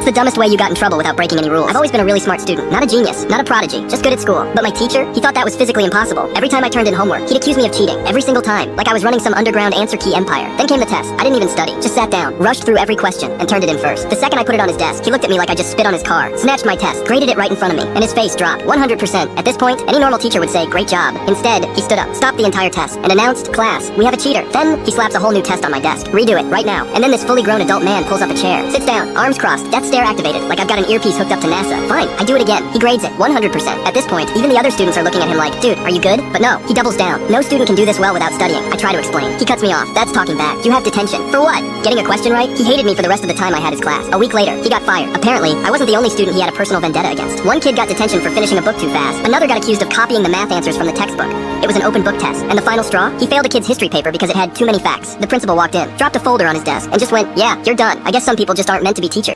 What's the dumbest way you got in trouble without breaking any rules? I've always been a really smart student. Not a genius, not a prodigy, just good at school. But my teacher, he thought that was physically impossible. Every time I turned in homework, he'd accuse me of cheating. Every single time. Like I was running some underground answer key empire. Then came the test. I didn't even study. Just sat down, rushed through every question, and turned it in first. The second I put it on his desk, he looked at me like I just spit on his car, snatched my test, graded it right in front of me, and his face dropped. 100%. At this point, any normal teacher would say, great job. Instead, he stood up, stopped the entire test, and announced, class, we have a cheater. Then, he slaps a whole new test on my desk. Redo it, right now. And then this fully grown adult man pulls up a chair, sits down, arms crossed, death stare activated, like I've got an earpiece hooked up to NASA. Fine, I do it again. He grades it, 100%. At this point, even the other students are looking at him like, dude, are you good? But no, he doubles down. No student can do this well without studying. I try to explain. He cuts me off. That's talking back. You have detention. For what? Getting a question right? He hated me for the rest of the time I had his class. A week later, he got fired. Apparently, I wasn't the only student he had a personal vendetta against. One kid got detention for finishing a book too fast. Another got accused of copying the math answers from the textbook. It was an open book test. And the final straw? He failed a kid's history paper because it had too many facts. The principal walked in, dropped a folder on his desk, and just went, yeah, you're done. I guess some people just aren't meant to be teachers.